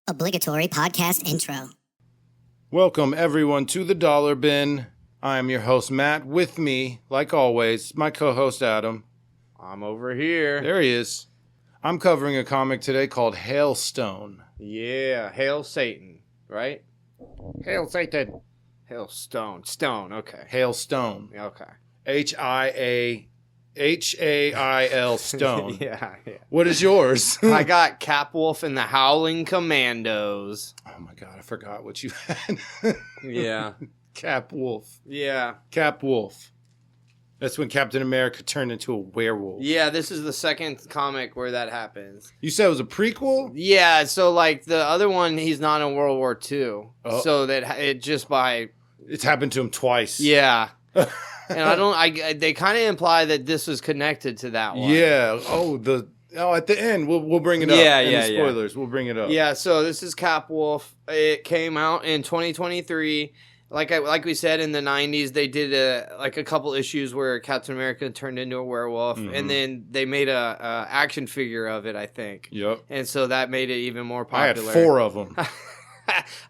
Obligatory podcast intro. Welcome, everyone, to the Dollar Bin. I am your host, Matt. With me, like always, my co-host, Adam. I'm over here. There he is. I'm covering a comic today called Hailstone. Yeah, Hail Satan, right? Hail Satan. Hailstone. Stone, okay. Hailstone. Okay. H-A-I-L Stone. yeah. What is yours? I got Capwolf and the Howling Commandos. Oh my god, I forgot what you had. Yeah. Capwolf. Yeah. Capwolf. That's when Captain America turned into a werewolf. Yeah, this is the second comic where that happens. You said it was a prequel? Yeah, so like the other one, he's not in World War II. Oh. So that it just by... It's happened to him twice. Yeah. And they kind of imply that this was connected to that one. Yeah. At the end, we'll bring it up. Yeah, in yeah, the spoilers, we'll bring it up. Yeah, so this is Capwolf. It came out in 2023. Like we said, in the 90s, they did a couple issues where Captain America turned into a werewolf, and then they made a action figure of it, I think. Yep. And so that made it even more popular. I had 4 of them.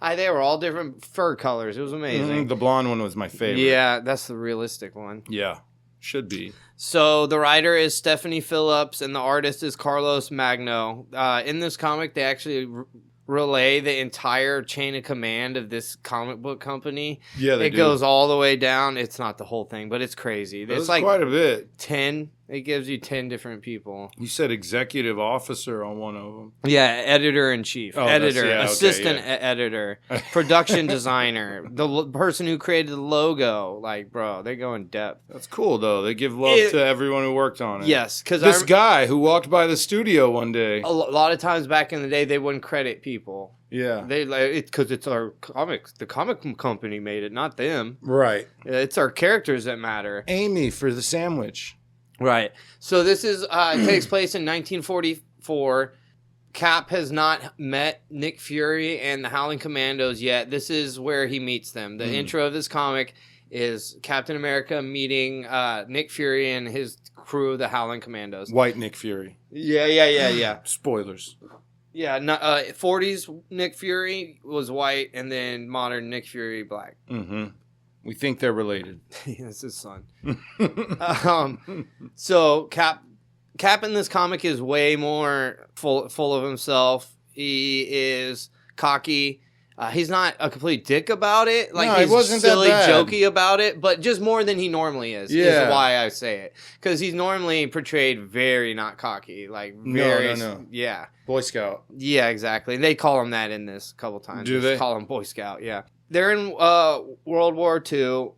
They were all different fur colors. It was amazing. The blonde one was my favorite. Yeah, that's the realistic one. Yeah, should be. So the writer is Stephanie Phillips, and the artist is Carlos Magno. In this comic, they actually relay the entire chain of command of this comic book company. Yeah, they do. It goes all the way down. It's not the whole thing, but it's crazy. That's It's like quite a bit. 10. It gives you 10 different people. You said executive officer on one of them. Yeah, editor-in-chief, editor, assistant editor, production designer, the person who created the logo. Like, bro, they go in depth. That's cool, though. They give love to everyone who worked on it. Yes, because this guy who walked by the studio one day. A lot of times back in the day, they wouldn't credit people. Yeah. Because it's our comics. The comic company made it, not them. Right. It's our characters that matter. Amy for the sandwich. Right. So this is takes place in 1944. Cap has not met Nick Fury and the Howling Commandos yet. This is where he meets them. The intro of this comic is Captain America meeting Nick Fury and his crew of the Howling Commandos. White Nick Fury. Yeah. Spoilers. Yeah, 40s Nick Fury was white, and then modern Nick Fury black. Mm-hmm. We think they're related. It's his son. So Cap in this comic is way more full of himself. He is cocky. He's not a complete dick about it. He wasn't silly, that bad. jokey about it, but just more than he normally is. Yeah. Is why I say it, because he's normally portrayed very not cocky, like very No. Yeah, Boy Scout. yeah, exactly. They call him that in this a couple times. Do they? Call him Boy Scout? Yeah. They're in World War II.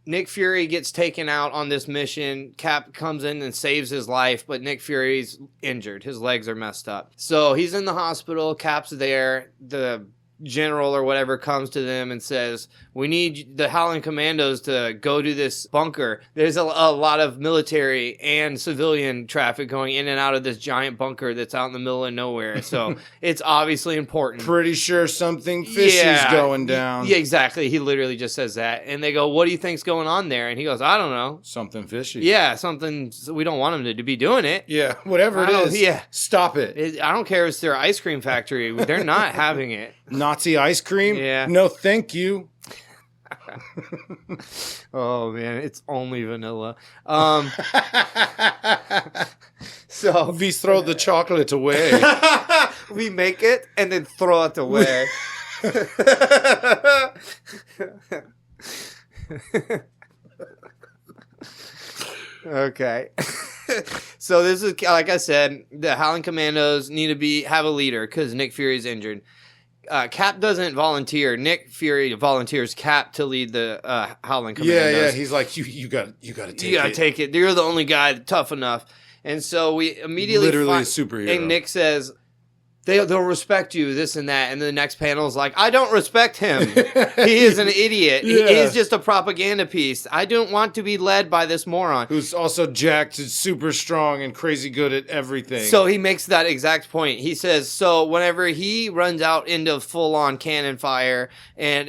Nick Fury gets taken out on this mission. Cap comes in and saves his life, but Nick Fury's injured. His legs are messed up. So he's in the hospital. Cap's there. The general or whatever comes to them and says, we need the Howling Commandos to go to this bunker. There's a lot of military and civilian traffic going in and out of this giant bunker that's out in the middle of nowhere. So it's obviously important. Pretty sure something fishy's going down. Yeah, exactly. He literally just says that. And they go, what do you think's going on there? And he goes, I don't know. Something fishy. Yeah, something. We don't want him to be doing it. Yeah, whatever it is. Yeah. Stop it. I don't care if it's their ice cream factory. They're not having it. Nazi ice cream? Yeah. No, thank you. Oh man, it's only vanilla. So We throw the chocolate away. we make it and then throw it away. Okay. So this is, like I said, the Howling Commandos need to have a leader because Nick Fury's injured. Cap doesn't volunteer. Nick Fury volunteers Cap to lead the Howling Commandos. Yeah. He's like, you got to take it. You gotta take it. You're the only guy tough enough. And so we immediately literally a superhero. And Nick says, they'll respect you, this and that. And the next panel is like, I don't respect him. He is an idiot. Yeah. He's just a propaganda piece. I don't want to be led by this moron. Who's also jacked and super strong and crazy good at everything. So he makes that exact point. He says, so whenever he runs out into full-on cannon fire and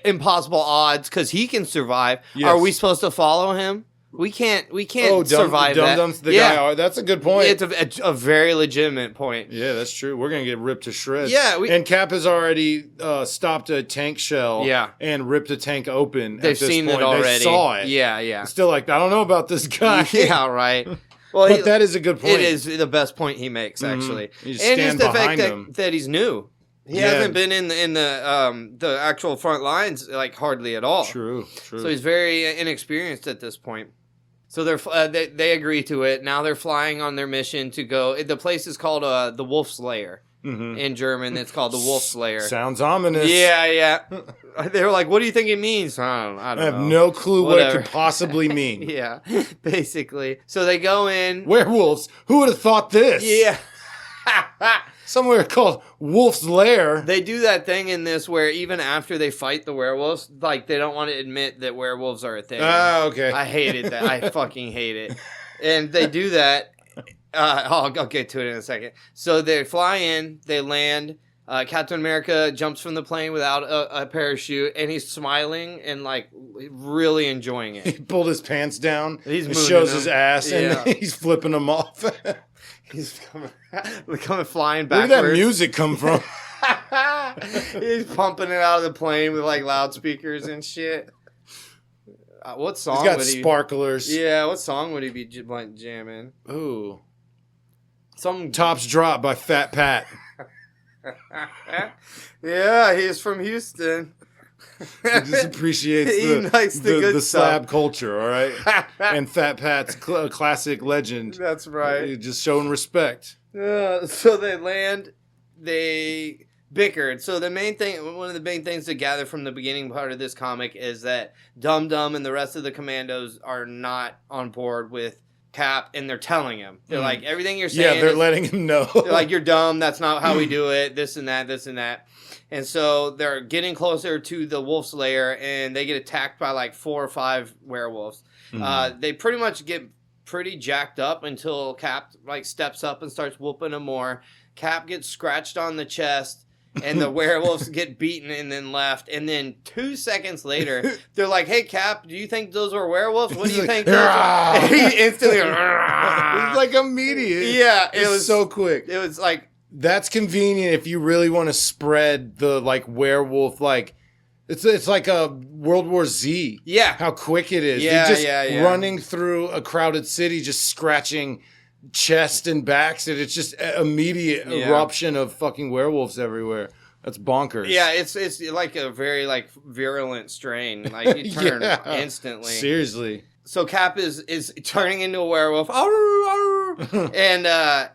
impossible odds because he can survive, Yes. are we supposed to follow him? We can't Oh, survive that. Dum-Dum's the guy. That's a good point. It's a very legitimate point. Yeah, that's true. We're going to get ripped to shreds. Yeah. And Cap has already stopped a tank shell and ripped a tank open. They've seen it already. They saw it. Yeah, yeah. Still like, I don't know about this guy. Yeah, right. Well, but that is a good point. It is the best point he makes, actually. You just stand the behind fact him. that he's new. He hasn't been in the actual front lines like hardly at all. True. So he's very inexperienced at this point. So they agree to it. Now they're flying on their mission to go. The place is called the Wolf's Lair. In German. It's called the Wolf's Lair. Sounds ominous. Yeah. They were like, "What do you think it means?" I don't know. I have no clue what it could possibly mean. Yeah, basically. So they go in. Werewolves. Who would have thought this? Yeah. Somewhere called Wolf's Lair. They do that thing in this where even after they fight the werewolves, like they don't want to admit that werewolves are a thing. Ah, okay. I hated that. I fucking hate it. And they do that. I'll get to it in a second. So they fly in, they land. Captain America jumps from the plane without a parachute, and he's smiling and like really enjoying it. He pulled his pants down. He's and moving shows them. his ass, and he's flipping them off. He's coming flying backwards. Where did that music come from? He's pumping it out of the plane with like loudspeakers and shit. What song? He's got would he, sparklers. Yeah, what song would he be jamming? Ooh, some Tops Drop by Fat Pat. Yeah, he's from Houston. He just appreciates the slab culture, all right? And Fat Pat's classic legend. That's right. Just showing respect. So they land, they bickered. So one of the main things to gather from the beginning part of this comic is that Dum-Dum and the rest of the commandos are not on board with Cap, and they're telling him. They're like, everything you're saying. Yeah, they're letting him know. They're like, you're dumb. That's not how we do it. This and that, this and that. And so they're getting closer to the wolf's lair, and they get attacked by like 4 or 5 werewolves. They pretty much get pretty jacked up until Cap like steps up and starts whooping them more. Cap gets scratched on the chest, and the werewolves get beaten and then left. And then 2 seconds later, they're like, "Hey, Cap, do you think those were werewolves? What do you think?" He instantly, it's like immediate. Yeah, it was so quick. It was like, that's convenient if you really want to spread the like werewolf like. It's like a World War Z. Yeah, how quick it is. Yeah, just running through a crowded city, just scratching chest and backs, and it's just immediate eruption of fucking werewolves everywhere. That's bonkers. Yeah, it's like a very like virulent strain. Like you turn instantly. Seriously. So Cap is turning into a werewolf. And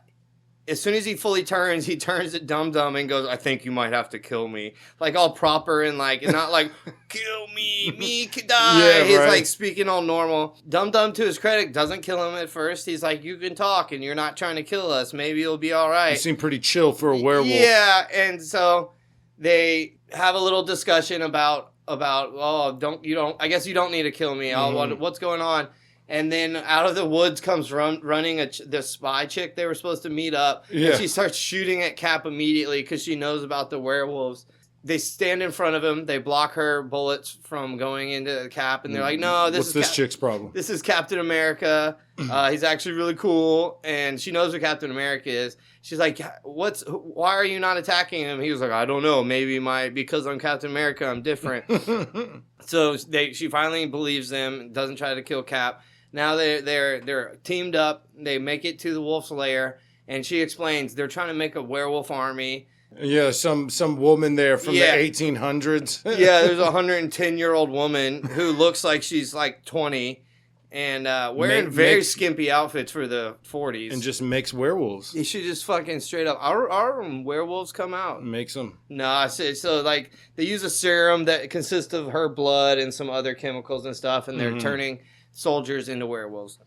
as soon as he fully turns, he turns at Dum-Dum and goes, "I think you might have to kill me." Like all proper and like not like kill me could die. Yeah, He's right. like speaking all normal. Dum-Dum, to his credit, doesn't kill him at first. He's like, "You can talk and you're not trying to kill us. Maybe you'll be all right." You seem pretty chill for a werewolf. Yeah, and so they have a little discussion about I guess you don't need to kill me. What's going on? And then out of the woods comes running the spy chick they were supposed to meet up. Yeah. And she starts shooting at Cap immediately because she knows about the werewolves. They stand in front of him. They block her bullets from going into Cap. And they're like, "No, what's this chick's problem? This is Captain America. He's actually really cool." And she knows what Captain America is. She's like, "Why are you not attacking him?" He was like, "I don't know. Maybe because I'm Captain America, I'm different." So she finally believes them, doesn't try to kill Cap. Now they're teamed up. They make it to the wolf's lair, and she explains they're trying to make a werewolf army. Yeah, some woman there from the 1800s. Yeah, there's a 110-year-old woman who looks like she's like 20 and wearing very skimpy outfits for the 40s. And just makes werewolves. You should just fucking straight up, our werewolves come out. Makes them. No, so like they use a serum that consists of her blood and some other chemicals and stuff, and they're turning soldiers into werewolves.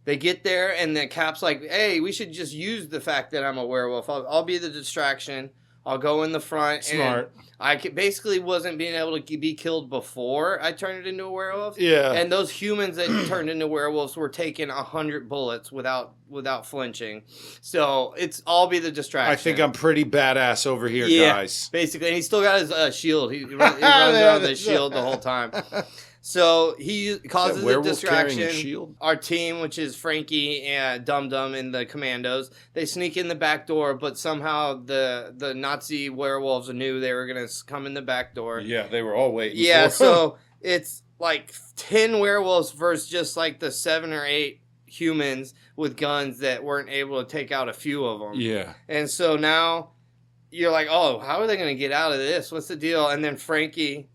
They get there, and the Cap's like, "Hey, we should just use the fact that I'm a werewolf. I'll be the distraction. I'll go in the front." Smart. And I basically wasn't being able to be killed before I turned into a werewolf. Yeah. And those humans that turned into werewolves were taking 100 bullets without flinching. So I'll be the distraction. I think I'm pretty badass over here, guys. Basically. And he still got his shield. He runs around with his shield the whole time. So he causes a werewolf carrying a distraction. shield? Our team, which is Frankie and Dum Dum and the Commandos, they sneak in the back door, but somehow the Nazi werewolves knew they were going to come in the back door. Yeah, they were all waiting. Yeah, so it's like 10 werewolves versus just like the 7 or 8 humans with guns that weren't able to take out a few of them. Yeah. And so now you're like, oh, how are they going to get out of this? What's the deal? And then Frankie,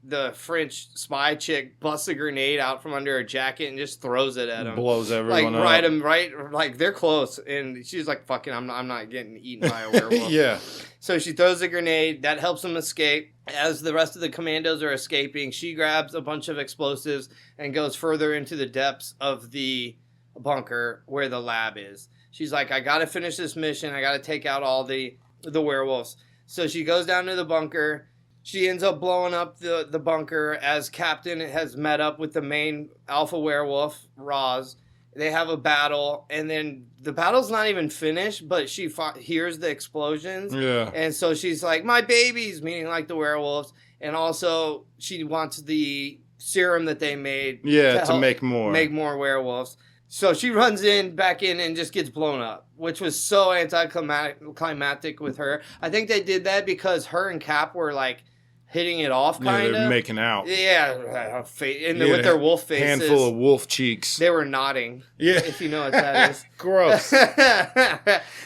the French spy chick, busts a grenade out from under her jacket and just throws it at him. Blows everyone up. Right, they're close. And she's like, fucking, I'm not getting eaten by a werewolf. Yeah. So she throws a grenade. That helps them escape. As the rest of the commandos are escaping, she grabs a bunch of explosives and goes further into the depths of the bunker where the lab is. She's like, I got to finish this mission. I got to take out all the werewolves. So she goes down to the bunker. She ends up blowing up the bunker as Captain has met up with the main alpha werewolf, Roz. They have a battle, and then the battle's not even finished, but she hears the explosions. Yeah. And so she's like, my babies, meaning like the werewolves. And also she wants the serum that they made. Yeah, to make more. Make more werewolves. So she runs back in and just gets blown up, which was so anticlimactic with her. I think they did that because her and Cap were like hitting it off, kind of. They're making out. Yeah, with their wolf faces. Handful of wolf cheeks. They were nodding. Yeah. If you know what that is. Gross.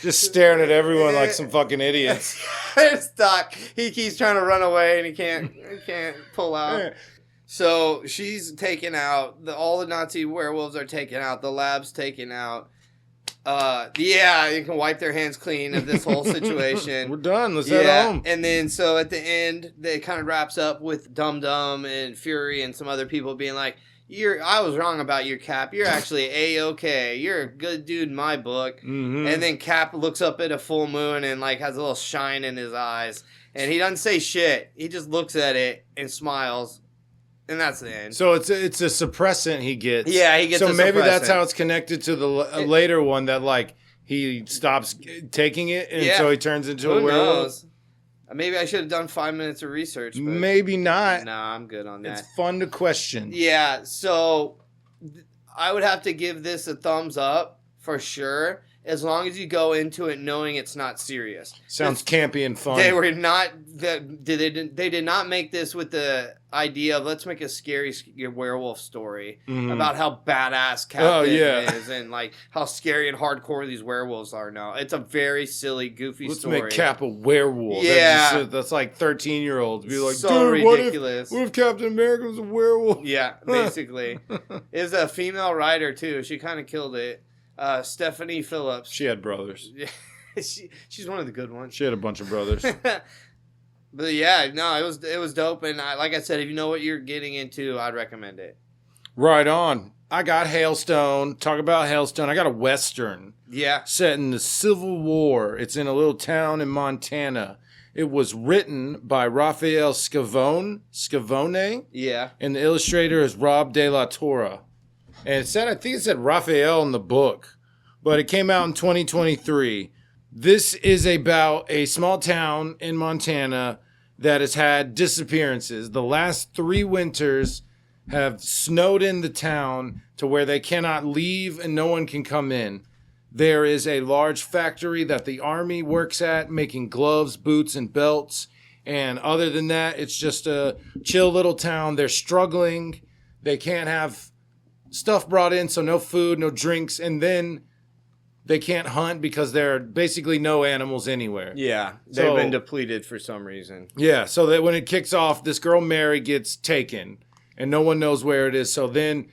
Just staring at everyone like some fucking idiots. Stuck. He keeps trying to run away and he can't pull out. So she's taken out. All the Nazi werewolves are taken out. The lab's taken out. You can wipe their hands clean of this whole situation. We're done. Let's head home. And then so at the end, they kind of wraps up with Dum Dum and Fury and some other people being like, I was wrong about your Cap. You're actually A-okay. You're a good dude in my book. Mm-hmm. And then Cap looks up at a full moon and like has a little shine in his eyes. And he doesn't say shit. He just looks at it and smiles. And that's the end. So it's a suppressant he gets. Yeah, he gets so a maybe suppressant. that's how it's connected to the later one that like he stops taking it and so he turns into a werewolf. Knows? Maybe I should have done 5 minutes of research. But maybe not. Nah, I'm good on that. It's fun to question. Yeah, so I would have to give this a thumbs up for sure. As long as you go into it knowing it's not serious. Sounds campy and fun. They were not. They did not make this with the idea of let's make a scary werewolf story about how badass Captain is and like how scary and hardcore these werewolves are now. It's a very silly, goofy story. Let's make Cap a werewolf. Yeah, that's like 13-year-olds be like, so dude, ridiculous. What if Captain America was a werewolf? Yeah, basically. It was a female writer too. She kind of killed it. Stephanie Phillips. She had brothers. She's one of the good ones. She had a bunch of brothers. But yeah, no, it was dope. And like I said, if you know what you're getting into, I'd recommend it. Right on. I got Hailstone. Talk about Hailstone. I got a Western. Yeah. Set in the Civil War. It's in a little town in Montana. It was written by Raphael Scavone. Yeah. And the illustrator is Rob De La Torre. And I think it said Raphael in the book, but it came out in 2023. This is about a small town in Montana that has had disappearances. The last 3 winters have snowed in the town to where they cannot leave and no one can come in. There is a large factory that the army works at, making gloves, boots, and belts. And other than that, it's just a chill little town. They're struggling. They can't have stuff brought in, so no food, no drinks, and then they can't hunt because there are basically no animals anywhere. Yeah, they've been depleted for some reason. Yeah, so that when it kicks off, this girl Mary gets taken, and no one knows where it is. So then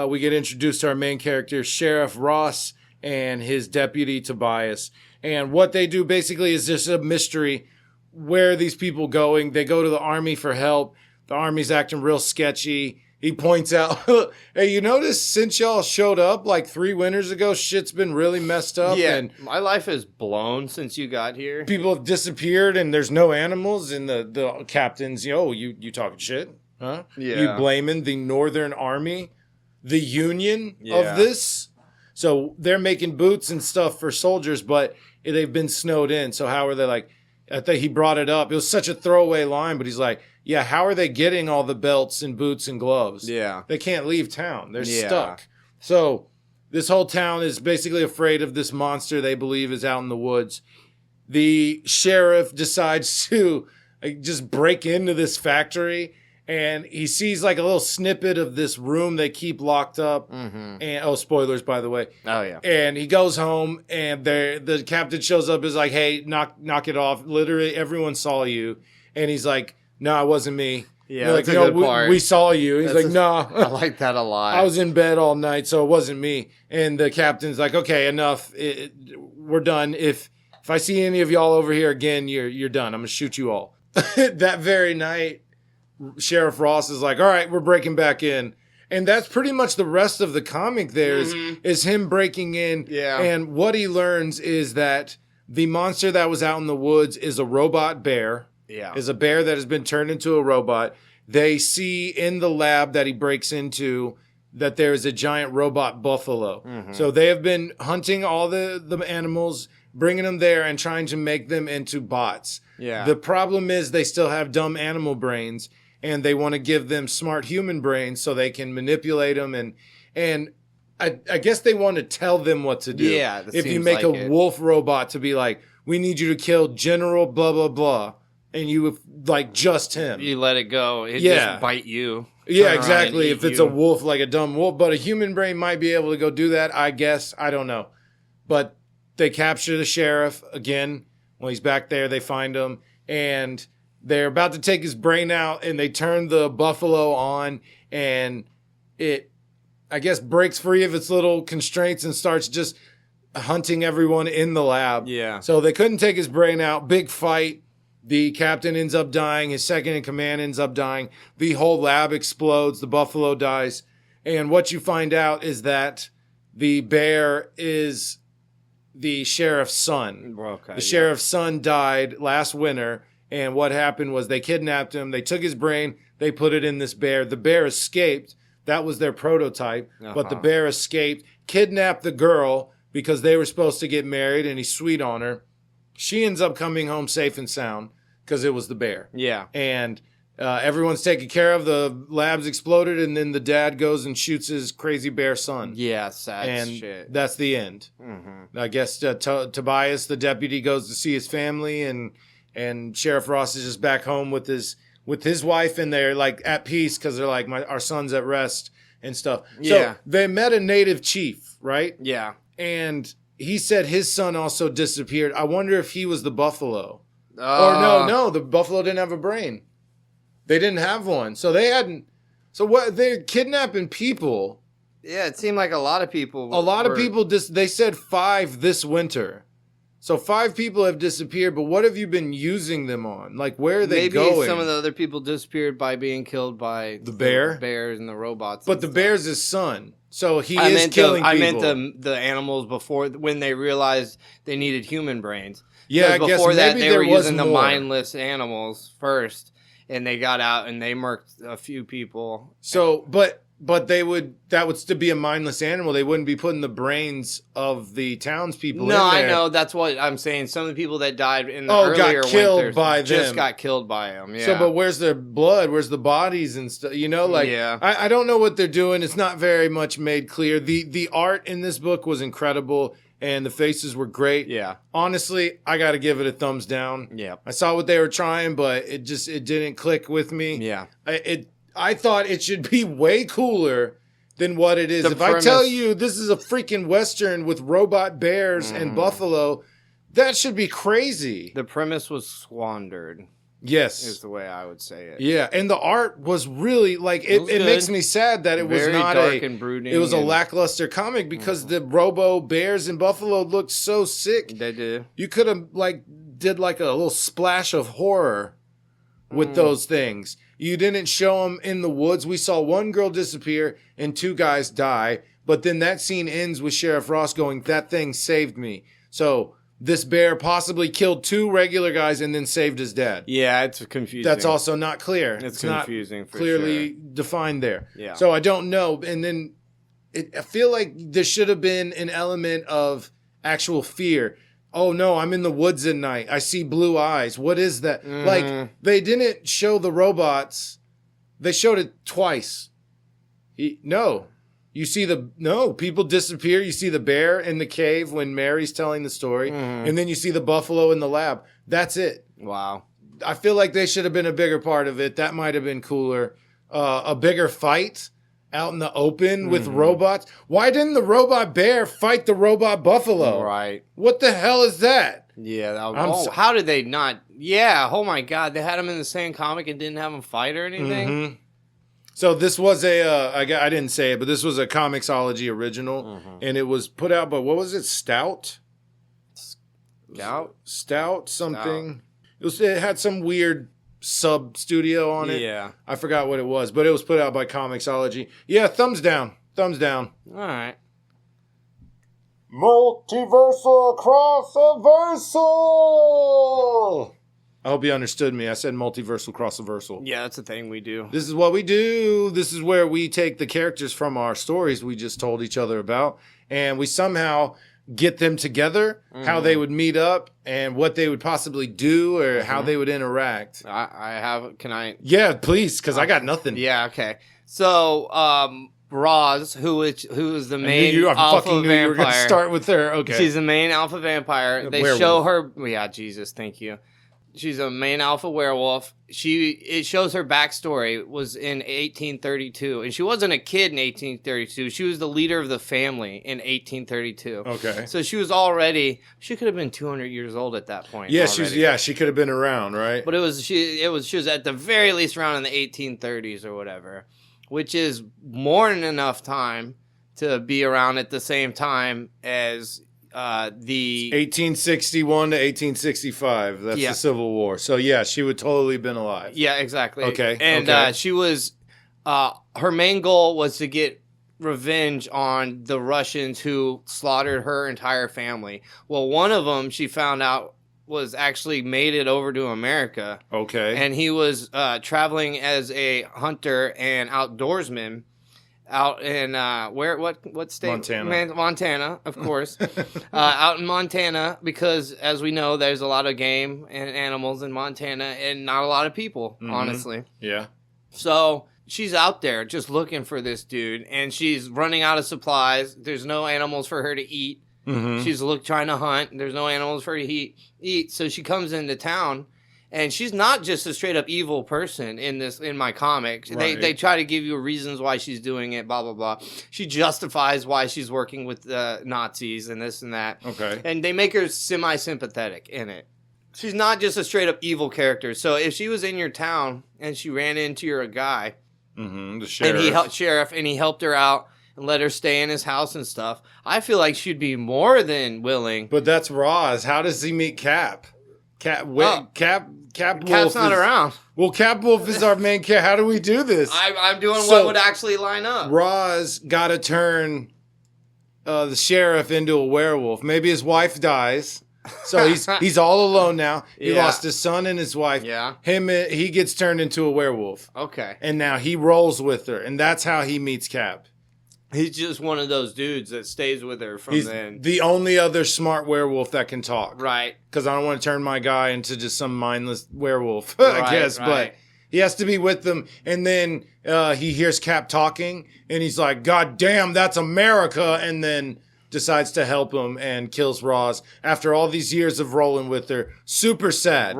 we get introduced to our main character, Sheriff Ross, and his deputy Tobias. And what they do basically is just a mystery. Where are these people going? They go to the army for help. The army's acting real sketchy. He points out, hey, you notice since y'all showed up like 3 winters ago, shit's been really messed up. Yeah, and my life is blown since you got here. People have disappeared and there's no animals. And the captain's, you talking shit? Huh? Yeah. You blaming the Northern Army, the Union of this? So they're making boots and stuff for soldiers, but they've been snowed in. So how are they like, I think he brought it up. It was such a throwaway line, but he's like, yeah, how are they getting all the belts and boots and gloves? Yeah. They can't leave town. They're stuck. So this whole town is basically afraid of this monster they believe is out in the woods. The sheriff decides to just break into this factory, and he sees like a little snippet of this room they keep locked up. Mm-hmm. And spoilers, by the way. Oh, yeah. And he goes home, and the captain shows up, is like, hey, knock it off. Literally, everyone saw you. And he's like, no, it wasn't me. Yeah, like, that's a good part. We saw you. He's like, no. I like that a lot. I was in bed all night, so it wasn't me. And the captain's like, okay, enough. We're done. If I see any of y'all over here again, you're done. I'm going to shoot you all. That very night, Sheriff Ross is like, all right, we're breaking back in. And that's pretty much the rest of the comic there is him breaking in. Yeah. And what he learns is that the monster that was out in the woods is a robot bear. Yeah. Is a bear that has been turned into a robot. They see in the lab that he breaks into that there is a giant robot buffalo. Mm-hmm. So they have been hunting all the animals, bringing them there and trying to make them into bots. Yeah. The problem is they still have dumb animal brains, and they want to give them smart human brains so they can manipulate them. And I guess they want to tell them what to do. Yeah, if you make like a wolf robot to be like, we need you to kill General blah, blah, blah, and you like just him. You let it go. It just bite you. Yeah, exactly. If it's a wolf, like a dumb wolf. But a human brain might be able to go do that, I guess. I don't know. But they capture the sheriff again. When he's back there, they find him. And they're about to take his brain out, and they turn the buffalo on, and it, I guess, breaks free of its little constraints and starts just hunting everyone in the lab. Yeah. So they couldn't take his brain out. Big fight. The captain ends up dying. His second in command ends up dying. The whole lab explodes. The buffalo dies. And what you find out is that the bear is the sheriff's son. Okay, the sheriff's son died last winter. And what happened was they kidnapped him. They took his brain. They put it in this bear. The bear escaped. That was their prototype. But the bear escaped, kidnapped the girl because they were supposed to get married, and he's sweet on her. She ends up coming home safe and sound because it was the bear. Yeah. And everyone's taken care of. The lab's exploded, and then the dad goes and shoots his crazy bear son. Yeah, sad and shit. That's the end. Mm-hmm. I guess Tobias, the deputy, goes to see his family, and Sheriff Ross is just back home with his wife, and they're like at peace because they're like, our son's at rest and stuff. Yeah. So they met a native chief, right? Yeah. And he said his son also disappeared. I wonder if he was the buffalo. Or no, the buffalo didn't have a brain. They didn't have one. So they hadn't. So what? They're kidnapping people. Yeah, it seemed like a lot of people. They said 5 this winter. So 5 people have disappeared, but what have you been using them on? Like, where are they going? Maybe some of the other people disappeared by being killed by the bear? Bears and the robots. But the bear's his son. So he is killing people. I meant the animals before, when they realized they needed human brains. Yeah, I guess before that, maybe they were was using more. the mindless animals first, and they got out and they murked a few people. So, but that would still be a mindless animal. They wouldn't be putting the brains of the townspeople in there. No, I know. That's what I'm saying. Some of the people that died in the got earlier killed winters by just them. got killed by them. Yeah. So, but where's their blood? Where's the bodies and stuff? You know, like, yeah. I don't know what they're doing. It's not very much made clear. The art in this book was incredible, and the faces were great. Yeah. Honestly, I got to give it a thumbs down. Yeah. I saw what they were trying, but it didn't click with me. Yeah. I thought it should be way cooler than what it is. If I tell you this is a freaking Western with robot bears and buffalo, that should be crazy. The premise was squandered. Yes. Is the way I would say it. Yeah, and the art was really, like, it makes me sad that it was not dark and brooding. It was a lackluster comic because the robo bears and buffalo looked so sick. They did. You could have, like, did like a little splash of horror with those things. You didn't show them in the woods. We saw one girl disappear and 2 guys die, but then that scene ends with Sheriff Ross going, that thing saved me. So this bear possibly killed 2 regular guys and then saved his dad. Yeah, it's confusing. That's also not clear. It's confusing not for clearly sure. defined there. Yeah. So I don't know. And then I feel like there should have been an element of actual fear. oh no, I'm in the woods at night. I see blue eyes. What is that? Like, they didn't show the robots. They showed it twice. People disappear. You see the bear in the cave when Mary's telling the story. And then you see the buffalo in the lab. That's it. Wow. I feel like they should have been a bigger part of it. That might have been cooler. A bigger fight out in the open with robots. Why didn't the robot bear fight the robot buffalo? Right. What the hell is that? Yeah. How did they not? Yeah. Oh my God. They had them in the same comic and didn't have them fight or anything. So this was I didn't say it, but this was a Comixology original, and it was put out by, what was it? Stout something. It had some weird sub studio on it. Yeah. I forgot what it was, but it was put out by Comixology. Yeah, thumbs down. Thumbs down. All right. Multiversal Crossoversal! I hope you understood me. I said multiversal crossoversal. Yeah, that's the thing we do. This is what we do. This is where we take the characters from our stories we just told each other about, and we somehow get them together, how they would meet up, and what they would possibly do, or how they would interact. Can I? Yeah, please, because I got nothing. Yeah, okay. So, Roz, who is the main I alpha fucking knew you were going to vampire. start with her. Okay. She's the main alpha vampire. They werewolf. show her. Yeah, Jesus, thank you. She's a main alpha werewolf. It shows her backstory was in 1832, and she wasn't a kid in 1832. She was the leader of the family in 1832. Okay. So she could have been 200 years old at that point. Yeah, already. she could have been around, right? But she was at the very least around in the 1830s or whatever, which is more than enough time to be around at the same time as the 1861 to 1865. That's the Civil War. So yeah, she would totally been alive. Yeah, exactly. Okay. And she was her main goal was to get revenge on the Russians who slaughtered her entire family. Well, one of them she found out was actually made it over to America. Okay. And he was traveling as a hunter and outdoorsman out in what state? Montana. Montana, of course. Out in Montana, because as we know, there's a lot of game and animals in Montana, and not a lot of people, honestly. Yeah. So she's out there just looking for this dude, and she's running out of supplies. There's no animals for her to eat. She's trying to hunt. There's no animals for her to eat. So she comes into town. And she's not just a straight up evil person in my comic. Right. They try to give you reasons why she's doing it, blah, blah, blah. She justifies why she's working with Nazis and this and that. Okay. And they make her semi-sympathetic in it. She's not just a straight up evil character. So if she was in your town and she ran into your guy, the sheriff, and he helped her out and let her stay in his house and stuff, I feel like she'd be more than willing. But that's Roz. How does he meet Cap? Capwolf Cap's not around. Well, Capwolf is our main character. How do we do this? I'm doing what would actually line up. Roz got to turn the sheriff into a werewolf. Maybe his wife dies, so he's all alone now. He lost his son and his wife. Yeah. He gets turned into a werewolf. Okay. And now he rolls with her, and that's how he meets Cap. He's just one of those dudes that stays with her from then. The only other smart werewolf that can talk. Right. Because I don't want to turn my guy into just some mindless werewolf, I guess. Right. But he has to be with them. And then he hears Cap talking, and he's like, God damn, that's America. And then decides to help him and kills Roz after all these years of rolling with her. Super sad.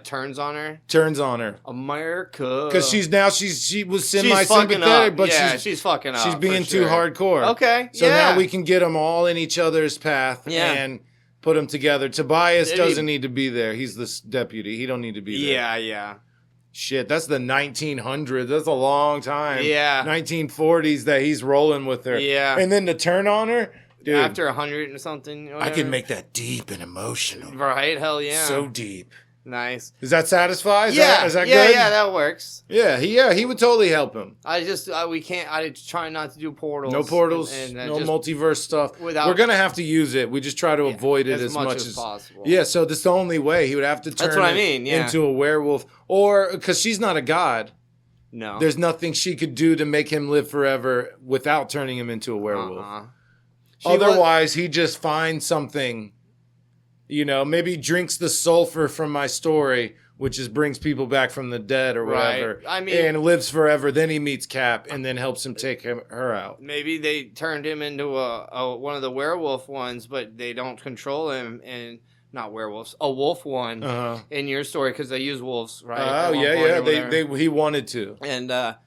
Turns on her. America. Because she was semi-sympathetic, but she's fucking up. She's being too hardcore. Okay. So now we can get them all in each other's path and put them together. Tobias doesn't need to be there. He's the deputy. He don't need to be there. Yeah. Shit, that's the 1900s. That's a long time. Yeah. 1940s that he's rolling with her. Yeah. And then to turn on her, dude. After 100 and something. Whatever. I can make that deep and emotional. Right, hell yeah. So deep. Nice. Does that satisfy? Is that good? Yeah, that works. Yeah, he would totally help him. I try not to do portals. No portals, and no multiverse stuff. We're going to have to use it. We just try to avoid it as much as possible. Yeah, so this is the only way. He would have to turn into a werewolf. Or, because she's not a god. No. There's nothing she could do to make him live forever without turning him into a werewolf. Otherwise, he just finds something You know, maybe drinks the sulfur from my story, which is brings people back from the dead or whatever. Right. I mean, and lives forever. Then he meets Cap and then helps him take her out. Maybe they turned him into a one of the werewolf ones, but they don't control him, and not werewolves, a wolf one in your story because they use wolves, right? Oh yeah. He wanted to, and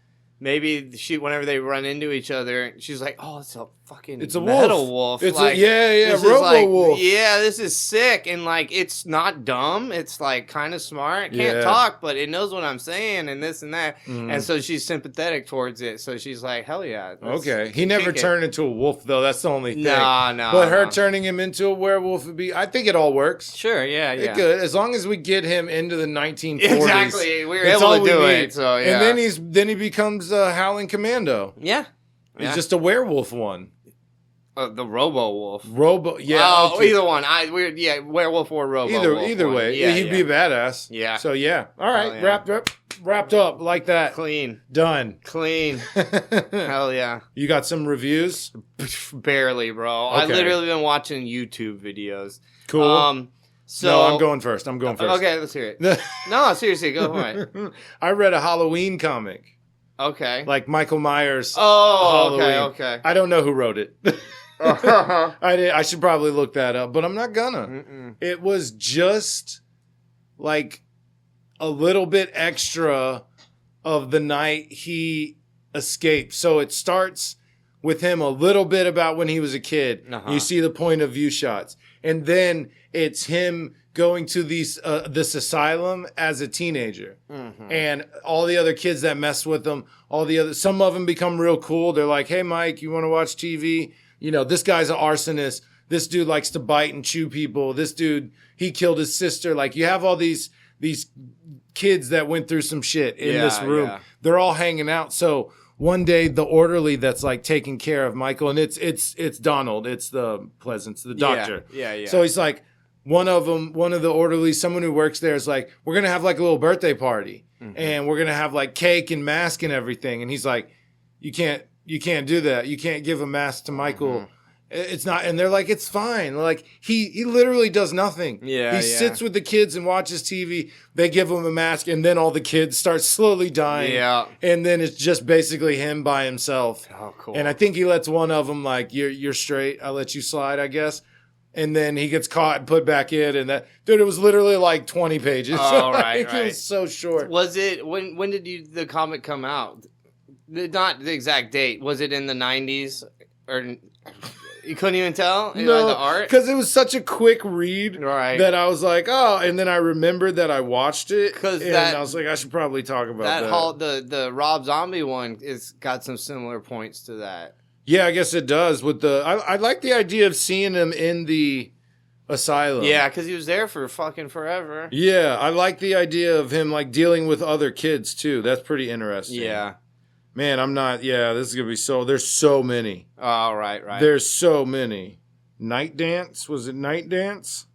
maybe whenever they run into each other, she's like, "Oh, it's a metal wolf. It's like, Robo Wolf. Yeah, this is sick, and like it's not dumb. It's like kind of smart. Can't talk, but it knows what I'm saying, and this and that. And so she's sympathetic towards it. So she's like, "Hell yeah." Okay, he never turned into a wolf though. That's the only thing. No. But her turning him into a werewolf would be. I think it all works. Sure. Yeah. It could, as long as we get him into the 1940s. Exactly, we were able to do it. So yeah, and then he becomes a Howling Commando. Yeah. He's just a werewolf one. The Robo Wolf. Yeah. Oh, either one. Werewolf or Robo Wolf. Either way. Yeah, he'd be a badass. Yeah. So yeah. All right. Wrapped up like that. Clean. Done. Clean. Hell yeah. You got some reviews? Barely, bro. Okay. I've literally been watching YouTube videos. Cool. So no, I'm going first. Okay, let's hear it. No, seriously, go for it. I read a Halloween comic. Okay. Like Michael Myers. Oh, Halloween. okay. I don't know who wrote it. I should probably look that up, but I'm not gonna. Mm-mm. It was just like a little bit extra of the night he escaped. So it starts with him a little bit about when he was a kid. You see the point of view shots. And then it's him going to this asylum as a teenager. And all the other kids that mess with him, some of them become real cool. They're like, "Hey, Mike, you want to watch TV? You know, this guy's an arsonist. This dude likes to bite and chew people. This dude, he killed his sister." Like, you have all these kids that went through some shit in this room. Yeah. They're all hanging out. So one day, the orderly that's like taking care of Michael, and it's Donald. It's the doctor. Yeah. So he's like, one of the orderlies, someone who works there, is like, "We're gonna have like a little birthday party, and we're gonna have like cake and mask and everything." And he's like, "You can't do that. You can't give a mask to Michael. It's not." And they're like, "It's fine." Like, he literally does nothing. He sits with the kids and watches TV. They give him a mask, and then all the kids start slowly dying. Yeah. And then it's just basically him by himself. Oh, cool. And I think he lets one of them like, "You're straight. I'll let you slide, I guess." And then he gets caught and put back in, and that dude, it was literally like 20 pages. Oh, right. It was so short. Was it when did the comic come out? Not the exact date. Was it in the 90s or you couldn't even tell? No, the art, because it was such a quick read, right? That I was like, oh, and then I remembered that I watched it, and I was like, I should probably talk about that. The Rob Zombie one is got some similar points to that. Yeah, I guess it does. I like the idea of seeing him in the asylum. Yeah, because he was there for fucking forever. Yeah, I like the idea of him like dealing with other kids too. That's pretty interesting. Yeah. Man, I'm not. Yeah, this is gonna be there's so many. Oh, right. There's so many. Night Dance, was it Night Dance?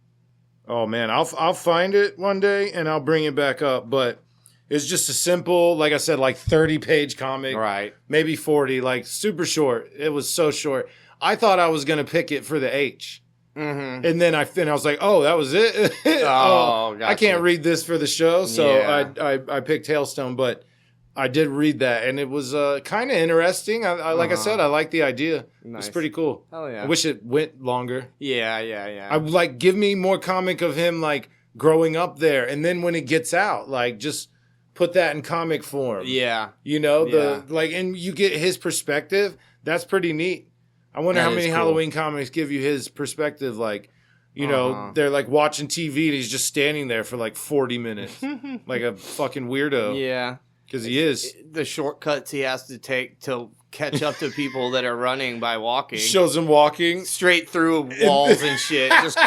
Oh man, I'll find it one day and I'll bring it back up. But it's just a simple, like I said, like 30-page comic. Right. Maybe 40, like super short. It was so short. I thought I was gonna pick it for the H. And then I was like, oh, that was it. Gotcha. I can't read this for the show, so I picked Hailstone, but I did read that, and it was kind of interesting. Like I said, I like the idea. Nice. It's pretty cool. Hell yeah. I wish it went longer. Yeah. I would like give me more comic of him like growing up there, and then when it gets out, like just put that in comic form. Yeah. You know, and you get his perspective. That's pretty neat. I wonder how many Halloween comics give you his perspective. Like, you know, they're like watching TV and he's just standing there for like 40 minutes. Like a fucking weirdo. Yeah. Because he is. The shortcuts he has to take to catch up to people that are running by walking. Shows him walking. Straight through walls and shit. Just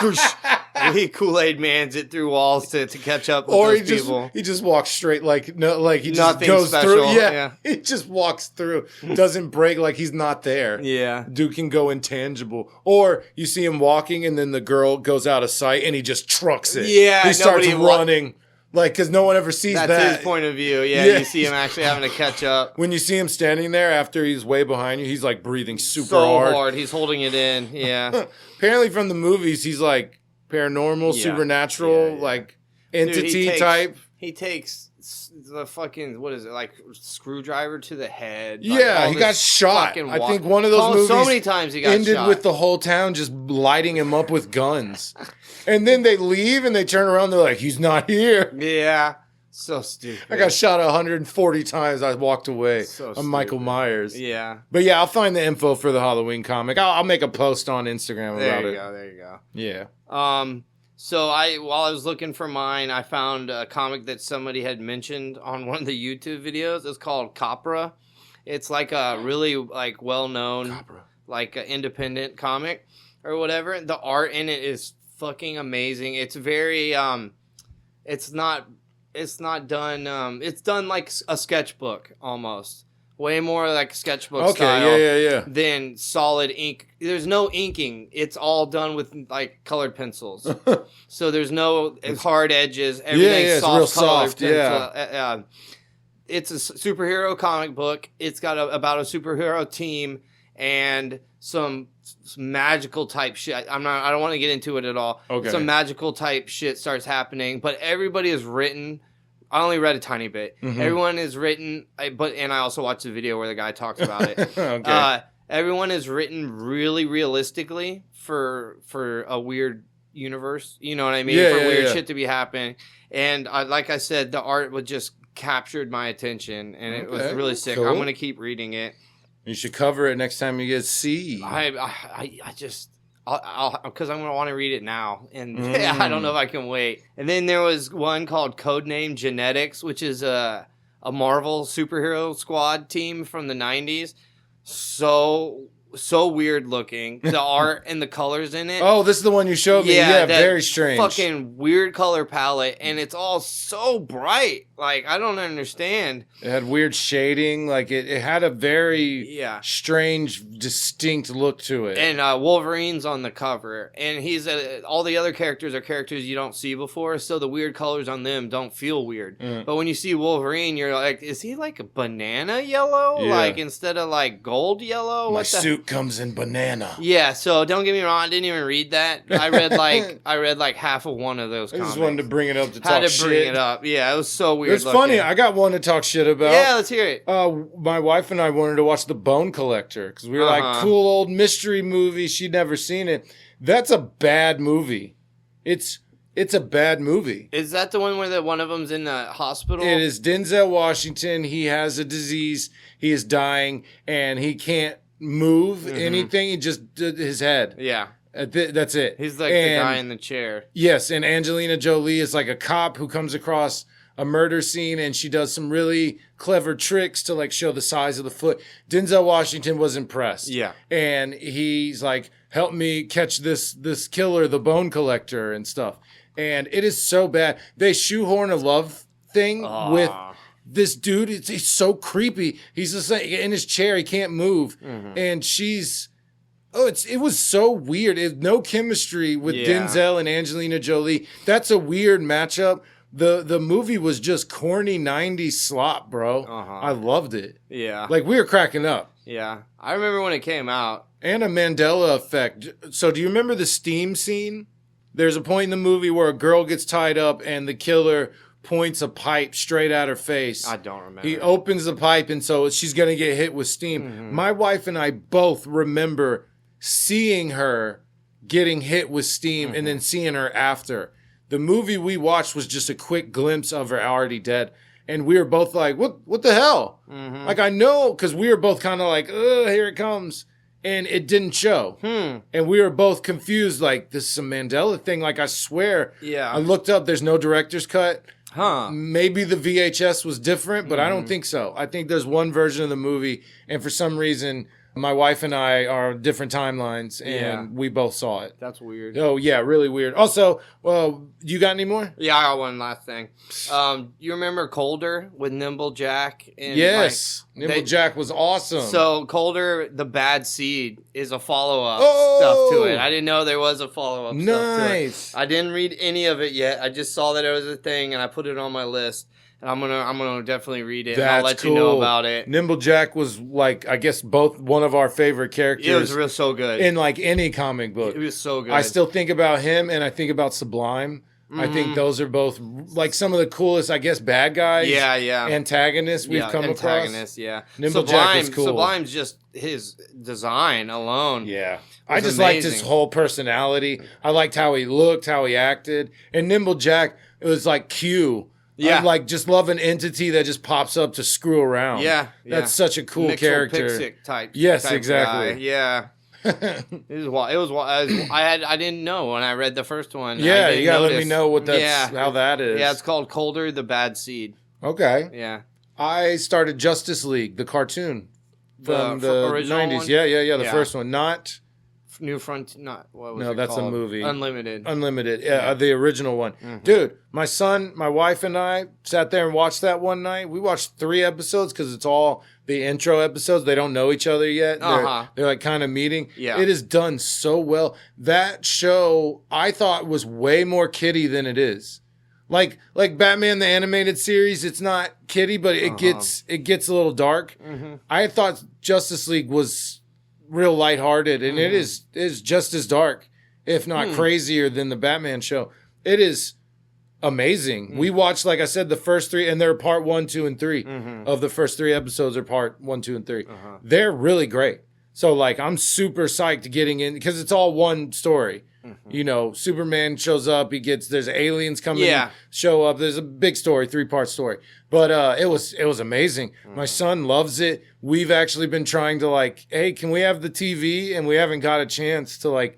he Kool-Aid Mans it through walls to catch up with those people. He just walks straight like he just Nothing goes special. through. Yeah, he just walks through. Doesn't break like he's not there. Yeah. Dude can go intangible. Or you see him walking and then the girl goes out of sight and he just trucks it. Yeah. He starts running. Like, because no one ever sees that. That's his point of view. Yeah, you see him actually having to catch up. When you see him standing there after he's way behind you, he's like breathing super so hard. hard. He's holding it in. Yeah. Apparently from the movies, he's like paranormal, supernatural, like entity Dude, type. He takes the fucking, what is it, like screwdriver to the head. Yeah, like, he got shot. I think one of those movies so many times he got ended shot. with the whole town just lighting him up with guns. And then they leave and they turn around. They're like, he's not here. Yeah. So stupid. I got shot 140 times. I walked away. So I'm Michael Myers. Yeah. But yeah, I'll find the info for the Halloween comic. I'll make a post on Instagram about it. There you go. Yeah. So while I was looking for mine, I found a comic that somebody had mentioned on one of the YouTube videos. It's called Copra. It's like a really like well-known, like independent comic or whatever. The art in it is fucking amazing. It's very it's not done. It's done like a sketchbook almost. Way more like sketchbook style than solid ink. There's no inking. It's all done with like colored pencils. So there's no hard edges. Everything's soft, real colored soft. pencil. It's a superhero comic book. It's got about a superhero team and some magical type shit. I don't want to get into it at all. Okay. Some magical type shit starts happening, but everybody is written. I only read a tiny bit. Mm-hmm. Everyone is written, and I also watched the video where the guy talks about it. Okay. Everyone is written really realistically for a weird universe. You know what I mean? For weird shit to be happening. And like I said, the art was just captured my attention, and it was really sick. Cool. I'm gonna keep reading it. You should cover it next time you get C. I just. Because I'm going to want to read it now. And I don't know if I can wait. And then there was one called Codename Genetics, which is a Marvel superhero squad team from the 90s. So weird looking. The art and the colors in it. Oh, this is the one you showed me. Yeah, very strange. Fucking weird color palette. And it's all so bright. Like, I don't understand. It had weird shading. Like, it had a very strange, distinct look to it. And Wolverine's on the cover. And he's all the other characters are characters you don't see before. So the weird colors on them don't feel weird. But when you see Wolverine, you're like, is he like a banana yellow? Yeah. Like, instead of like gold yellow? My suit comes in banana. Yeah, so don't get me wrong, I didn't even read that. I read like half of one of those comics. I just wanted to bring it up to talk shit. Had to bring it up. Yeah, it was so weird. It's funny. I got one to talk shit about. Yeah, let's hear it. My wife and I wanted to watch The Bone Collector because we were like, cool old mystery movie. She'd never seen it. That's a bad movie. It's a bad movie. Is that the one where one of them's in the hospital? It is Denzel Washington. He has a disease. He is dying, and he can't move anything. He just did his head. Yeah. That's it. He's like the guy in the chair. Yes, and Angelina Jolie is like a cop who comes across a murder scene, and she does some really clever tricks to like show the size of the foot. Denzel Washington was impressed. Yeah. And he's like, help me catch this killer, the Bone Collector and stuff. And it is so bad. They shoehorn a love thing with this dude. He's so creepy. He's just like in his chair. He can't move. And she's... it was so weird. It no chemistry with Denzel and Angelina Jolie. That's a weird matchup. The movie was just corny 90s slop, bro. I loved it. Yeah. Like, we were cracking up. Yeah. I remember when it came out. And a Mandela effect. So do you remember the steam scene? There's a point in the movie where a girl gets tied up and the killer points a pipe straight at her face. I don't remember. He opens the pipe, and so she's going to get hit with steam. My wife and I both remember seeing her getting hit with steam and then seeing her after. The movie we watched was just a quick glimpse of her already dead. And we were both like, what the hell? Like, I know, because we were both kind of like, here it comes. And it didn't show. And we were both confused, like, this is a Mandela thing. Like, I swear. Yeah. I looked up, there's no director's cut. Huh. Maybe the VHS was different, but I don't think so. I think there's one version of the movie, and for some reason, my wife and I are on different timelines, and we both saw it. That's weird. Oh, yeah, really weird. Also, you got any more? Yeah, I got one last thing. You remember Colder with Nimble Jack? Yes. Nimble Jack was awesome. So Colder, the Bad Seed, is a follow-up stuff to it. I didn't know there was a follow-up stuff to it. I didn't read any of it yet. I just saw that it was a thing, and I put it on my list. And I'm gonna definitely read it. That's and I'll let you know about it. Nimblejack was like, I guess, both one of our favorite characters. It was real so good in like any comic book. It was so good. I still think about him, and I think about Sublime. I think those are both like some of the coolest, I guess, bad guys. Yeah. Antagonists we've come across. Yeah. Nimblejack is cool. Sublime's just his design alone. Yeah. I just liked his whole personality. I liked how he looked, how he acted. And Nimblejack, it was like Q. Yeah. I like just love an entity that just pops up to screw around. Yeah. That's such a cool Mitchell character. Pixick type. Yes, type exactly. Guy. Yeah. It was I didn't know when I read the first one. Yeah, you gotta let me know what how that is. Yeah, it's called Colder the Bad Seed. Okay. Yeah. I started Justice League, the cartoon from the original 90s. one? Yeah, the first one. Not New Front, not what was No, it that's called? a movie. Unlimited. Yeah, the original one. Dude, my son, my wife, and I sat there and watched that one night. We watched 3 episodes because it's all the intro episodes. They don't know each other yet. They're like kind of meeting. Yeah. It is done so well. That show, I thought, was way more kiddie than it is. Like Batman the animated series, it's not kiddie, but it gets a little dark. I thought Justice League was real lighthearted, and it is just as dark, if not crazier, than the Batman show. It is amazing. We watched, like I said, the first 3, and they're part 1, 2, and 3 of the first 3 episodes are part 1, 2, and 3. They're really great. So like I'm super psyched getting in because it's all one story. You know, Superman shows up. There's aliens coming. Show up. There's a big story, 3-part story. But it was amazing. My son loves it. We've actually been trying to like, hey, can we have the TV? And we haven't got a chance to like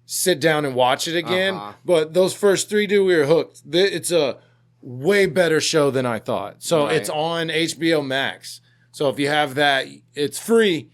sit down and watch it again. But those first 3, dude, we were hooked. It's a way better show than I thought. So it's on HBO Max. So if you have that, it's free.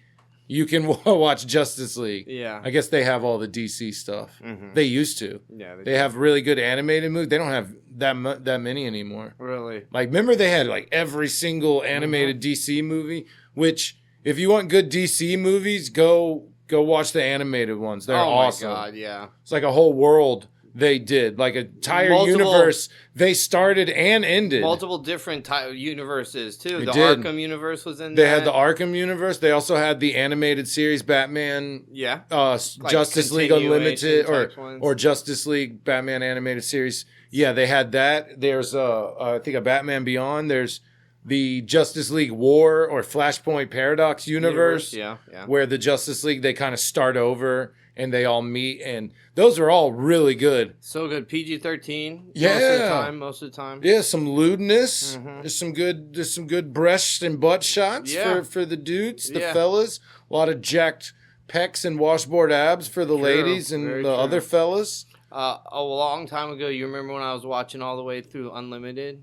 You can watch Justice League. Yeah. I guess they have all the DC stuff. They used to. Yeah. They have really good animated movies. They don't have that many anymore. Really? Like, remember they had like every single animated DC movie, which if you want good DC movies, go watch the animated ones. They're awesome. Oh my God, yeah. It's like a whole world they did. Like an entire universe they started and ended. Multiple different universes, too. They the did. Arkham universe was in They there. had the Arkham universe. They also had the animated series Batman. Yeah. Like Justice League Unlimited ones. or Justice League Batman animated series. Yeah, they had that. There's I think a Batman Beyond. There's the Justice League War or Flashpoint Paradox universe. Yeah. Where the Justice League, they kind of start over and they all meet, and those are all really good. So good. PG-13. Yeah. Most of the time. Yeah, some lewdness. There's some good breast and butt shots for the dudes, the fellas. A lot of jacked pecs and washboard abs for the ladies and the other fellas. A long time ago, you remember when I was watching all the way through Unlimited?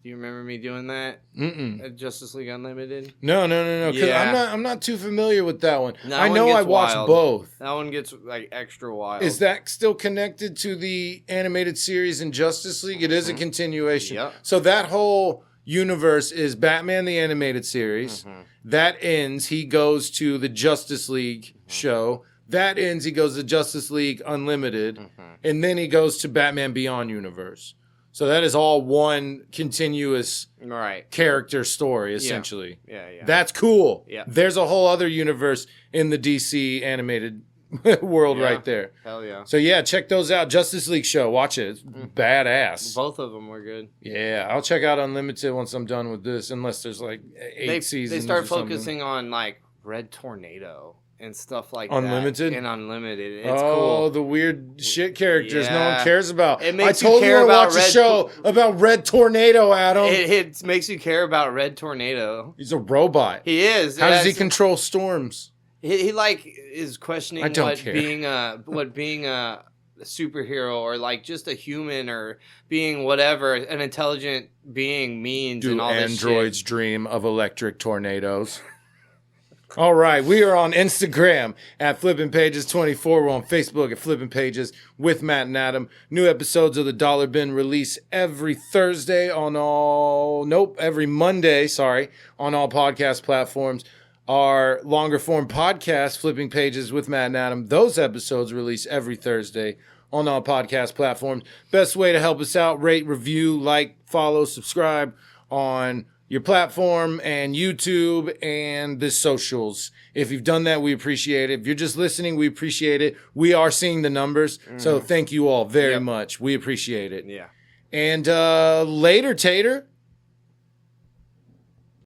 Do you remember me doing that? At Justice League Unlimited? No. Because I'm not too familiar with that one. That I know I watched both. That one gets like extra wild. Is that still connected to the animated series in Justice League? It is a continuation. Yep. So that whole universe is Batman the animated series. That ends. He goes to the Justice League show. That ends. He goes to Justice League Unlimited, and then he goes to Batman Beyond universe. So that is all one continuous character story, essentially. Yeah. That's cool. Yeah. There's a whole other universe in the DC animated world right there. Hell yeah. So yeah, check those out. Justice League show. Watch it. It's badass. Both of them were good. Yeah, I'll check out Unlimited once I'm done with this, unless there's like 8 seasons. They start or something. focusing on like Red Tornado and stuff like Unlimited? that. And Unlimited. It's cool. cool. The weird shit characters no one cares about. It makes I told you care to about watch a show about Red Tornado, Adam. It makes you care about Red Tornado. He's a robot. He is. How does he control storms? He like is questioning being a superhero or like just a human or being whatever an intelligent being means. Do and all this androids shit. dream of electric tornadoes? All right, we are on Instagram at Flippin' Pages 24. We're on Facebook at Flippin' Pages with Matt and Adam. New episodes of the Dollar Bin release every Monday, on all podcast platforms. Our longer form podcast, Flipping Pages with Matt and Adam, those episodes release every Thursday on all podcast platforms. Best way to help us out, rate, review, like, follow, subscribe on your platform and YouTube and the socials. If you've done that, we appreciate it. If you're just listening, we appreciate it. We are seeing the numbers, so thank you all very much. We appreciate it. Yeah. And later, Tater.